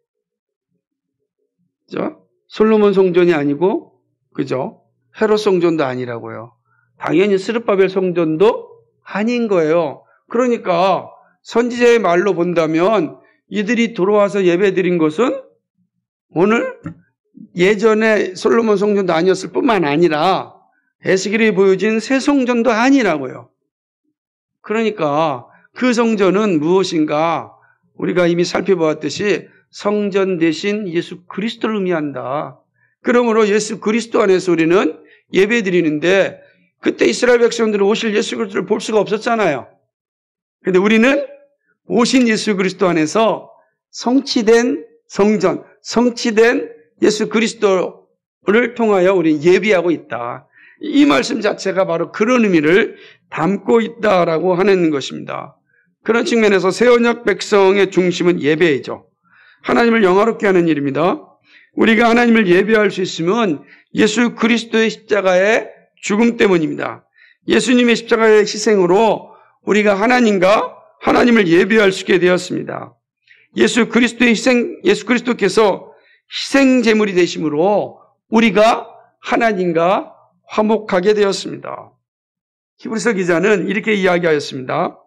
그죠? 솔로몬 성전이 아니고 그죠? 헤롯 성전도 아니라고요. 당연히 스룹바벨 성전도 아닌 거예요. 그러니까 선지자의 말로 본다면 이들이 돌아와서 예배드린 것은 오늘 예전에 솔로몬 성전도 아니었을 뿐만 아니라 에스겔이 보여진 새 성전도 아니라고요. 그러니까 그 성전은 무엇인가? 우리가 이미 살펴보았듯이 성전 대신 예수 그리스도를 의미한다. 그러므로 예수 그리스도 안에서 우리는 예배드리는데 그때 이스라엘 백성들은 오실 예수 그리스도를 볼 수가 없었잖아요. 그런데 우리는 오신 예수 그리스도 안에서 성취된 성전, 성취된 예수 그리스도를 통하여 우리는 예배하고 있다. 이 말씀 자체가 바로 그런 의미를 담고 있다라고 하는 것입니다. 그런 측면에서 새 언약 백성의 중심은 예배이죠. 하나님을 영화롭게 하는 일입니다. 우리가 하나님을 예배할 수 있으면 예수 그리스도의 십자가의 죽음 때문입니다. 예수님의 십자가의 희생으로 우리가 하나님을 예배할 수 있게 되었습니다. 예수 그리스도께서 희생 제물이 되심으로 우리가 하나님과 화목하게 되었습니다. 히브리서 기자는 이렇게 이야기하였습니다.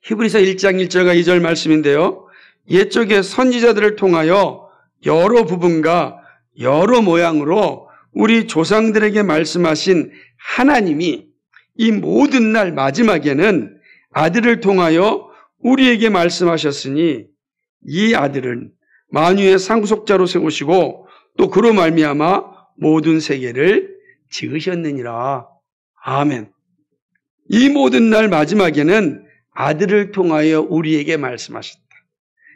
히브리서 1장 1절과 2절 말씀인데요. 옛적의 선지자들을 통하여 여러 부분과 여러 모양으로 우리 조상들에게 말씀하신 하나님이 이 모든 날 마지막에는 아들을 통하여 우리에게 말씀하셨으니 이 아들은 만유의 상속자로 세우시고 또 그로 말미암아 모든 세계를 지으셨느니라. 아멘. 이 모든 날 마지막에는 아들을 통하여 우리에게 말씀하셨다.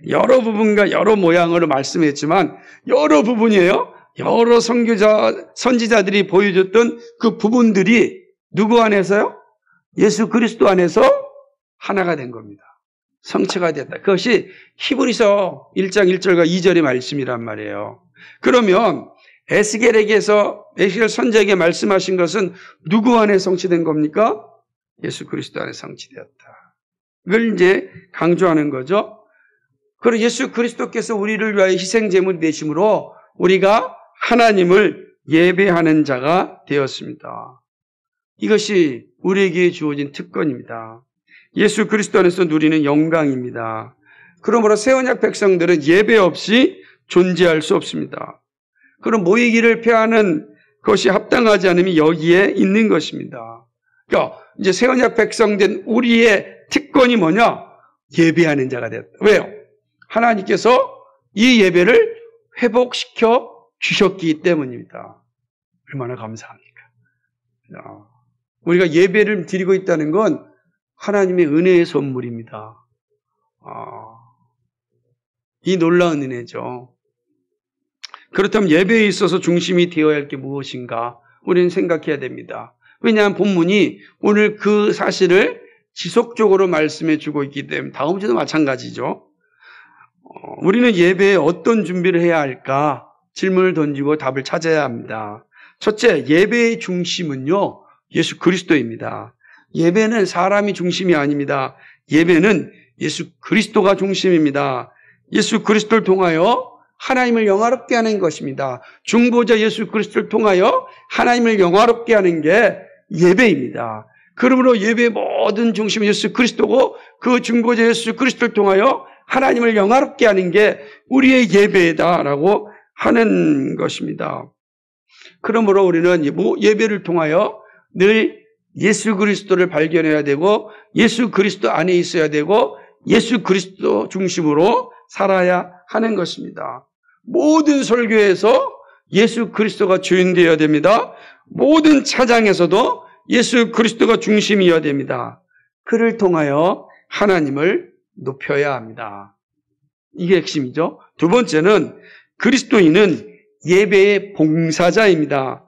여러 부분과 여러 모양으로 말씀했지만 여러 부분이에요. 여러 선지자들이 보여줬던 그 부분들이 누구 안에서요? 예수 그리스도 안에서 하나가 된 겁니다. 성체가 됐다. 그것이 히브리서 1장 1절과 2절의 말씀이란 말이에요. 그러면 에스겔 선지자에게 말씀하신 것은 누구 안에 성취된 겁니까? 예수 그리스도 안에 성취되었다. 이걸 이제 강조하는 거죠. 그리고 예수 그리스도께서 우리를 위하여 희생제물이 되심으로 우리가 하나님을 예배하는 자가 되었습니다. 이것이 우리에게 주어진 특권입니다. 예수 그리스도 안에서 누리는 영광입니다. 그러므로 새 언약 백성들은 예배 없이 존재할 수 없습니다. 그럼 모이기를 폐하는 것이 합당하지 않으면 여기에 있는 것입니다. 그러니까 이제 새 언약 백성된 우리의 특권이 뭐냐? 예배하는 자가 되었다. 왜요? 하나님께서 이 예배를 회복시켜 주셨기 때문입니다. 얼마나 감사합니까? 우리가 예배를 드리고 있다는 건 하나님의 은혜의 선물입니다. 이 놀라운 은혜죠. 그렇다면 예배에 있어서 중심이 되어야 할 게 무엇인가? 우리는 생각해야 됩니다. 왜냐하면 본문이 오늘 그 사실을 지속적으로 말씀해 주고 있기 때문에 다음 주도 마찬가지죠. 우리는 예배에 어떤 준비를 해야 할까? 질문을 던지고 답을 찾아야 합니다. 첫째, 예배의 중심은요, 예수 그리스도입니다. 예배는 사람이 중심이 아닙니다. 예배는 예수 그리스도가 중심입니다. 예수 그리스도를 통하여 하나님을 영화롭게 하는 것입니다. 중보자 예수 그리스도를 통하여 하나님을 영화롭게 하는 게 예배입니다. 그러므로 예배의 모든 중심은 예수 그리스도고 그 중보자 예수 그리스도를 통하여 하나님을 영화롭게 하는 게 우리의 예배다라고 하는 것입니다. 그러므로 우리는 예배를 통하여 늘 예수 그리스도를 발견해야 되고 예수 그리스도 안에 있어야 되고 예수 그리스도 중심으로 살아야 하는 것입니다. 모든 설교에서 예수 그리스도가 주인 되어야 됩니다. 모든 찬양에서도 예수 그리스도가 중심이어야 됩니다. 그를 통하여 하나님을 높여야 합니다. 이게 핵심이죠. 두 번째는 그리스도인은 예배의 봉사자입니다.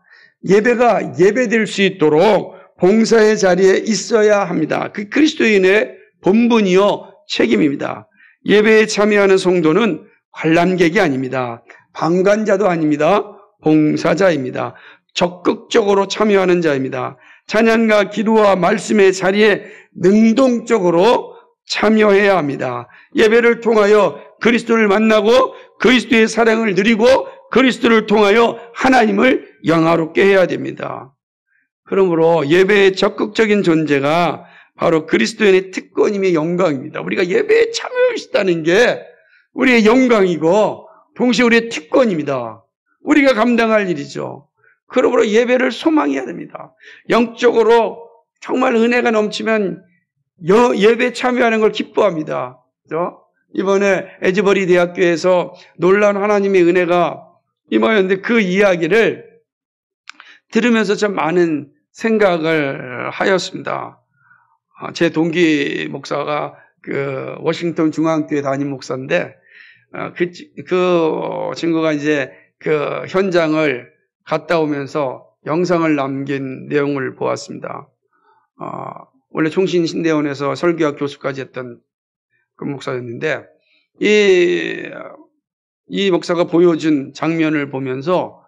예배가 예배될 수 있도록 봉사의 자리에 있어야 합니다. 그 그리스도인의 본분이요 책임입니다. 예배에 참여하는 성도는 관람객이 아닙니다. 방관자도 아닙니다. 봉사자입니다. 적극적으로 참여하는 자입니다. 찬양과 기도와 말씀의 자리에 능동적으로 참여해야 합니다. 예배를 통하여 그리스도를 만나고 그리스도의 사랑을 누리고 그리스도를 통하여 하나님을 영화롭게 해야 됩니다. 그러므로 예배의 적극적인 존재가 바로 그리스도인의 특권임의 영광입니다. 우리가 예배에 참여할 수 있다는 게 우리의 영광이고 동시에 우리의 특권입니다. 우리가 감당할 일이죠. 그러므로 예배를 소망해야 됩니다. 영적으로 정말 은혜가 넘치면 예배에 참여하는 걸 기뻐합니다. 그렇죠? 이번에 에즈버리 대학교에서 놀라운 하나님의 은혜가 임하였는데 그 이야기를 들으면서 참 많은 생각을 하였습니다. 제 동기 목사가 그 워싱턴 중앙교회 담임 목사인데 그 친구가 이제 그 현장을 갔다 오면서 영상을 남긴 내용을 보았습니다. 원래 총신신대원에서 설교학 교수까지 했던 그 목사였는데 이 이 목사가 보여준 장면을 보면서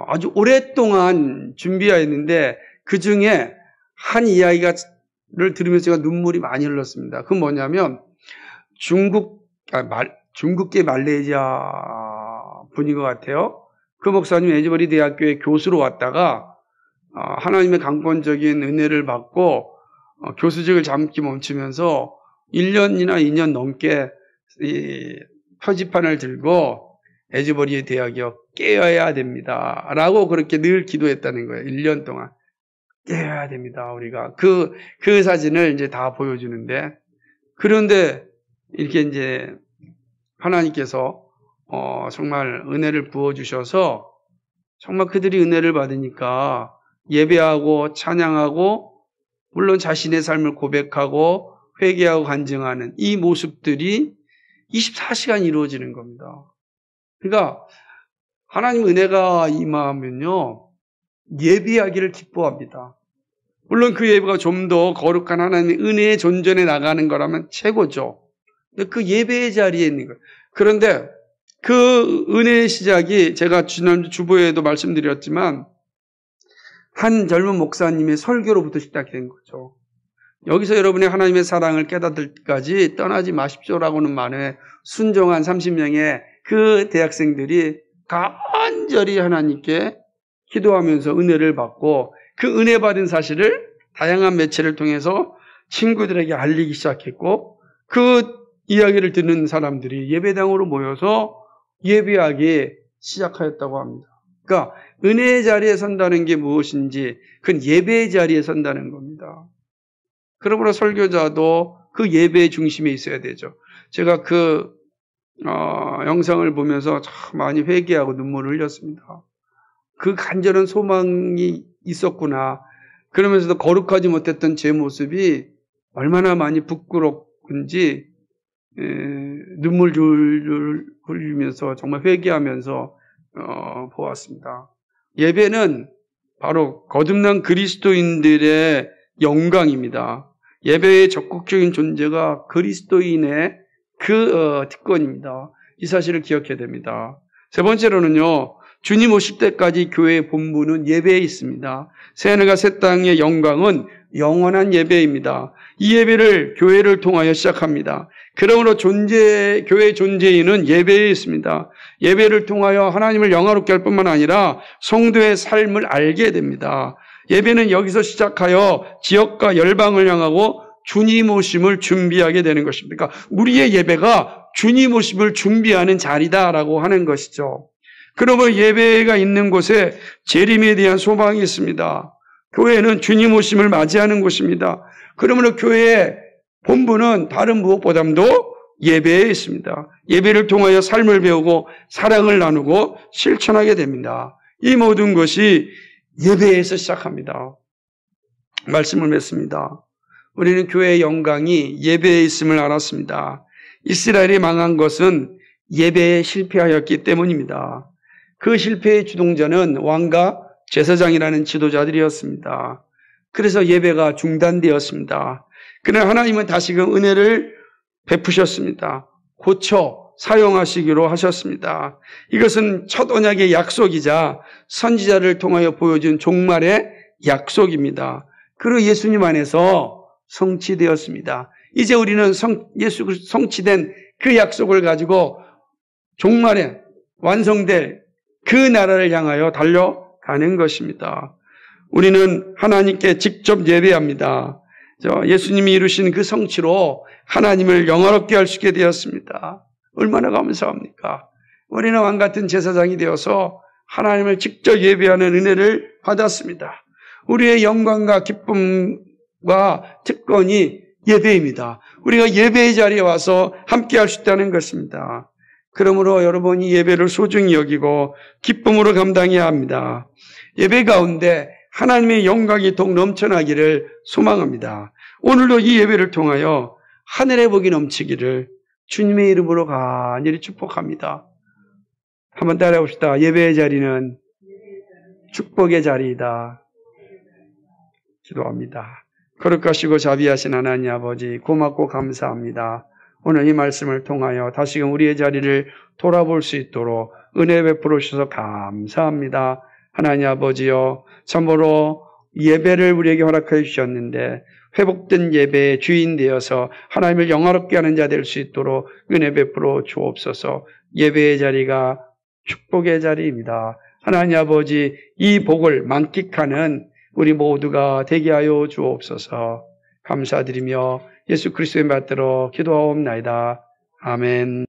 아주 오랫동안 준비하였는데 그 중에 한 이야기를 들으면서 제가 눈물이 많이 흘렀습니다. 그건 뭐냐면 중국계 말레이시아 분인 것 같아요. 그 목사님 에즈버리 대학교에 교수로 왔다가 하나님의 강권적인 은혜를 받고 교수직을 잠시 멈추면서 1년이나 2년 넘게 이 표지판을 들고 에즈버리 대학이요 깨어야 됩니다 라고 그렇게 늘 기도했다는 거예요. 1년 동안 깨어야 됩니다. 우리가 그 사진을 이제 다 보여주는데, 그런데 이렇게 이제 하나님께서 정말 은혜를 부어주셔서 정말 그들이 은혜를 받으니까 예배하고 찬양하고 물론 자신의 삶을 고백하고 회개하고 간증하는 이 모습들이 24시간 이루어지는 겁니다. 그러니까 하나님 은혜가 임하면요 예배하기를 기뻐합니다. 물론 그 예배가 좀 더 거룩한 하나님의 은혜의 존전에 나가는 거라면 최고죠. 근데 그 예배의 자리에 있는 거예요. 그런데 그 은혜의 시작이 제가 지난주 주보에도 말씀드렸지만 한 젊은 목사님의 설교로부터 시작된 거죠. 여기서 여러분의 하나님의 사랑을 깨닫을 때까지 떠나지 마십시오라고는 말에 순종한 30명의 그 대학생들이 간절히 하나님께 기도하면서 은혜를 받고 그 은혜 받은 사실을 다양한 매체를 통해서 친구들에게 알리기 시작했고, 그 이야기를 듣는 사람들이 예배당으로 모여서 예배하기 시작하였다고 합니다. 그러니까 은혜의 자리에 선다는 게 무엇인지 그건 예배의 자리에 선다는 겁니다. 그러므로 설교자도 그 예배의 중심에 있어야 되죠. 제가 그 영상을 보면서 참 많이 회개하고 눈물을 흘렸습니다. 그 간절한 소망이 있었구나. 그러면서도 거룩하지 못했던 제 모습이 얼마나 많이 부끄럽군지 눈물 줄줄 흘리면서 정말 회개하면서 보았습니다. 예배는 바로 거듭난 그리스도인들의 영광입니다. 예배의 적극적인 존재가 그리스도인의 그 특권입니다. 이 사실을 기억해야 됩니다. 세 번째로는요, 주님 오실 때까지 교회의 본부는 예배에 있습니다. 새하늘과 새 땅의 영광은 영원한 예배입니다. 이 예배를 교회를 통하여 시작합니다. 그러므로 교회의 존재인은 예배에 있습니다. 예배를 통하여 하나님을 영화롭게 할 뿐만 아니라 성도의 삶을 알게 됩니다. 예배는 여기서 시작하여 지역과 열방을 향하고 주님 오심을 준비하게 되는 것입니다. 그러니까 우리의 예배가 주님 오심을 준비하는 자리다라고 하는 것이죠. 그러므로 예배가 있는 곳에 재림에 대한 소망이 있습니다. 교회는 주님 오심을 맞이하는 곳입니다. 그러므로 교회의 본부는 다른 무엇보다도 예배에 있습니다. 예배를 통하여 삶을 배우고 사랑을 나누고 실천하게 됩니다. 이 모든 것이 예배에서 시작합니다. 말씀을 맺습니다. 우리는 교회의 영광이 예배에 있음을 알았습니다. 이스라엘이 망한 것은 예배에 실패하였기 때문입니다. 그 실패의 주동자는 왕과 제사장이라는 지도자들이었습니다. 그래서 예배가 중단되었습니다. 그러나 하나님은 다시금 은혜를 베푸셨습니다. 고쳐 사용하시기로 하셨습니다. 이것은 첫 언약의 약속이자 선지자를 통하여 보여준 종말의 약속입니다. 그리고 예수님 안에서 성취되었습니다. 이제 우리는 예수 성취된 그 약속을 가지고 종말에 완성될 그 나라를 향하여 달려가는 것입니다. 우리는 하나님께 직접 예배합니다. 예수님이 이루신 그 성취로 하나님을 영화롭게 할 수 있게 되었습니다. 얼마나 감사합니까? 우리는 왕같은 제사장이 되어서 하나님을 직접 예배하는 은혜를 받았습니다. 우리의 영광과 기쁨과 특권이 예배입니다. 우리가 예배의 자리에 와서 함께 할 수 있다는 것입니다. 그러므로 여러분이 예배를 소중히 여기고 기쁨으로 감당해야 합니다. 예배 가운데 하나님의 영광이 더욱 넘쳐나기를 소망합니다. 오늘도 이 예배를 통하여 하늘의 복이 넘치기를 주님의 이름으로 간절히 축복합니다. 한번 따라해 봅시다. 예배의 자리는 축복의 자리이다. 기도합니다. 거룩하시고 자비하신 하나님 아버지, 고맙고 감사합니다. 오늘 이 말씀을 통하여 다시금 우리의 자리를 돌아볼 수 있도록 은혜 베풀어 주셔서 감사합니다. 하나님 아버지여, 참으로 예배를 우리에게 허락해 주셨는데 회복된 예배의 주인 되어서 하나님을 영화롭게 하는 자 될 수 있도록 은혜 베풀어 주옵소서. 예배의 자리가 축복의 자리입니다. 하나님 아버지, 이 복을 만끽하는 우리 모두가 되게 하여 주옵소서. 감사드리며 예수 그리스도의 받들어 기도하옵나이다. 아멘.